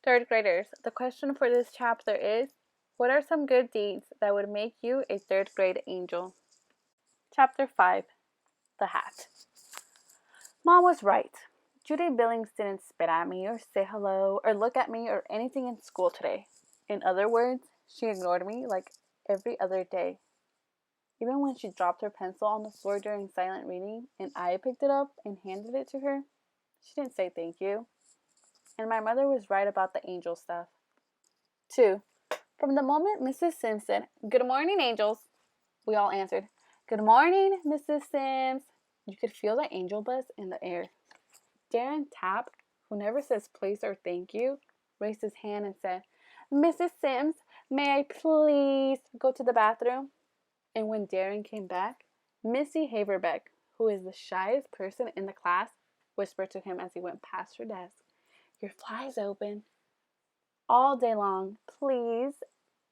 Third graders, the question for this chapter is, what are some good deeds that would make you a third grade angel? Chapter 5, The Hat. Mom was right. Judy Billings didn't spit at me or say hello or look at me or anything in school today. In other words, she ignored me like every other day. Even when she dropped her pencil on the floor during silent reading and I picked it up and handed it to her, she didn't say thank you. And my mother was right about the angel stuff. 2. From the moment Mrs. Sims said, "Good morning, angels," we all answered, "Good morning, Mrs. Sims." You could feel the angel buzz in the air. Darren Tapp, who never says please or thank you, raised his hand and said, "Mrs. Sims, may I please go to the bathroom?" And when Darren came back, Missy Haverbeck, who is the shyest person in the class, whispered to him as he went past her desk, "Your fly's open." All day long, please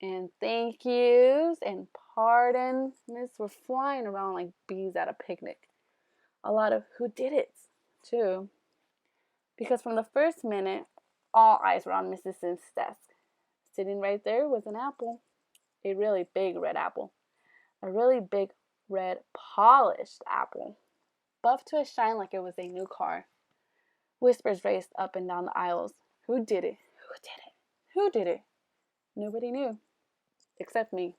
and thank yous and pardon were flying around like bees at a picnic. A lot of who did it, too. Because from the first minute, all eyes were on Mrs. Sims' desk. Sitting right there was an apple. A really big red apple. A really big red polished apple. Buffed to a shine like it was a new car. Whispers raced up and down the aisles. Who did it? Who did it? Who did it? Nobody knew. Except me.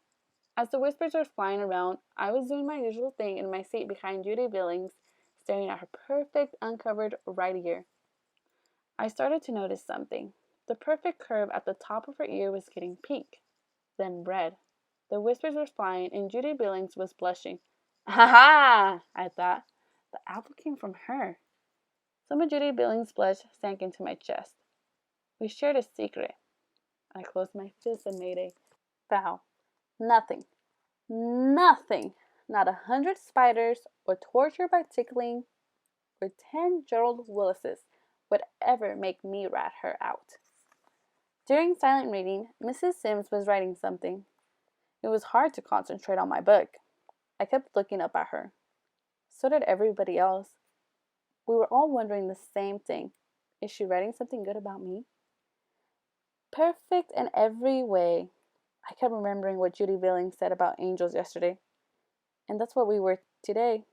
As the whispers were flying around, I was doing my usual thing in my seat behind Judy Billings, staring at her perfect uncovered right ear. I started to notice something. The perfect curve at the top of her ear was getting pink, then red. The whispers were flying, and Judy Billings was blushing. "Ha ha!" I thought. The apple came from her. Some of Judy Billings' blush sank into my chest. We shared a secret. I closed my fist and made a vow. Nothing, not 100 spiders or torture by tickling or 10 Gerald Willises would ever make me rat her out. During silent reading, Mrs. Sims was writing something. It was hard to concentrate on my book. I kept looking up at her. So did everybody else. We were all wondering the same thing. Is she writing something good about me? Perfect in every way. I kept remembering what Judy Billings said about angels yesterday. And that's what we were today.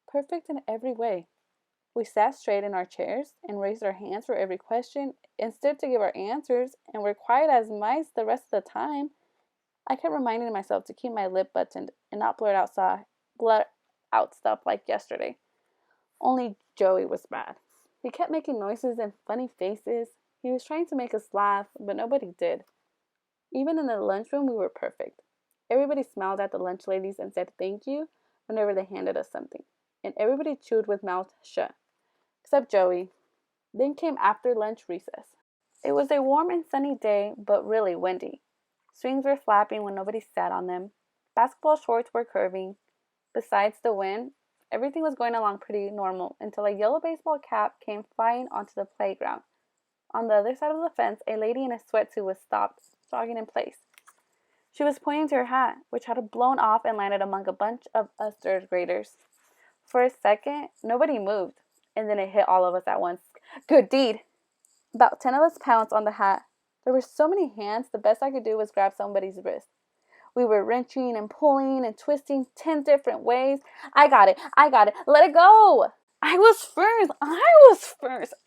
Perfect in every way. We sat straight in our chairs and raised our hands for every question instead to give our answers, and were quiet as mice the rest of the time. I kept reminding myself to keep my lip buttoned and not blurt out stuff like yesterday. Only Joey was bad. He kept making noises and funny faces. He was trying to make us laugh, but nobody did. Even in the lunchroom, we were perfect. Everybody smiled at the lunch ladies and said thank you whenever they handed us something. And everybody chewed with mouth shut. Except Joey. Then came after lunch recess. It was a warm and sunny day, but really windy. Swings were flapping when nobody sat on them. Basketball shorts were curving. Besides the wind, everything was going along pretty normal until a yellow baseball cap came flying onto the playground. On the other side of the fence, a lady in a sweatsuit was stopped, jogging in place. She was pointing to her hat, which had blown off and landed among a bunch of us third graders. For a second, nobody moved, and then it hit all of us at once. Good deed! About 10 of us pounced on the hat. There were so many hands, the best I could do was grab somebody's wrist. We were wrenching and pulling and twisting 10 different ways. I got it, let it go! I was first!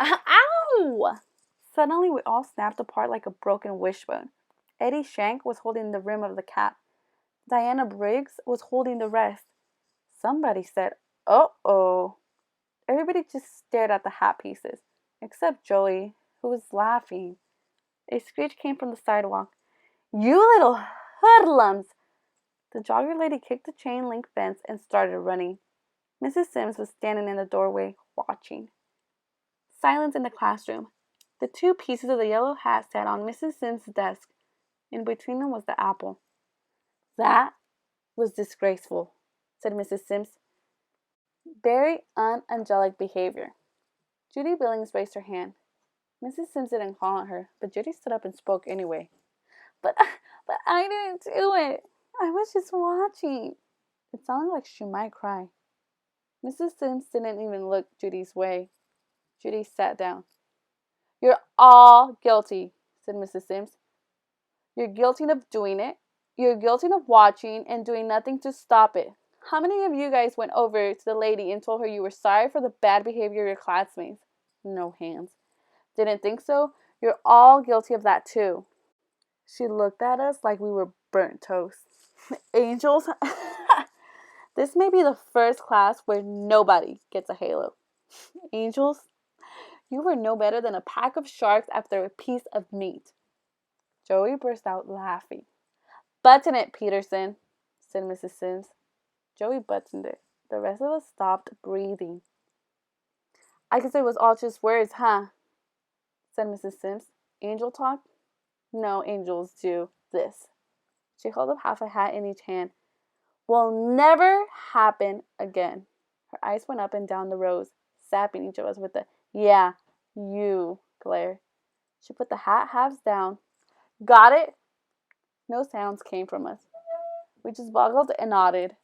Ow! Suddenly, we all snapped apart like a broken wishbone. Eddie Shank was holding the rim of the cap. Diana Briggs was holding the rest. Somebody said, "Uh-oh." Everybody just stared at the hat pieces, except Joey, who was laughing. A screech came from the sidewalk. "You little hoodlums!" The jogger lady kicked the chain link fence and started running. Mrs. Sims was standing in the doorway, watching. Silence in the classroom. The 2 pieces of the yellow hat sat on Mrs. Sims' desk. In between them was the apple. "That was disgraceful," said Mrs. Sims. "Very unangelic behavior." Judy Billings raised her hand. Mrs. Sims didn't call on her, but Judy stood up and spoke anyway. But I didn't do it. I was just watching." It sounded like she might cry. Mrs. Sims didn't even look Judy's way. Judy sat down. "You're all guilty," said Mrs. Sims. You're guilty of doing it. You're guilty of watching and doing nothing to stop it. How many of you guys went over to the lady and told her you were sorry for the bad behavior of your classmates? No hands. Didn't think so? You're all guilty of that too. She looked at us like we were burnt toast. Angels? This may be the first class where nobody gets a halo. Angels? You were no better than a pack of sharks after a piece of meat. Joey burst out laughing. Button it, Peterson, said Mrs. Sims. Joey buttoned it. The rest of us stopped breathing. I guess it was all just words, huh? Said Mrs. Sims. Angel talk? No, angels do this. She held up half a hat in each hand. Will never happen again. Her eyes went up and down the rows, sapping each of us with a, yeah, you glare. She put the hat halves down. Got it? No sounds came from us. We just boggled and nodded.